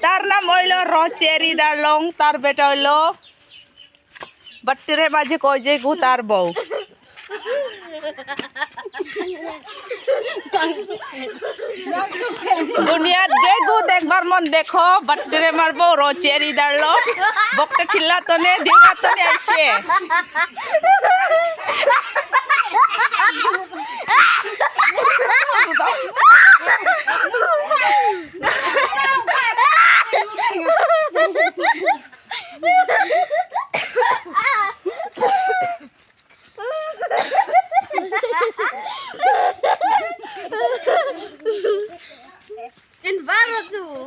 তার নাম হইল রচেরি দারলং, তার বেটা হইল বাট্টিরে বাজে কয় যে গু তার বউ। দুনিয়ার যে গু দেখবার মন দেখো, বাট্টিরে মারবো রচেরি দারলো বকটা ছিল্লা তনে দিওয়া তনে আইছে। En waar naartoe?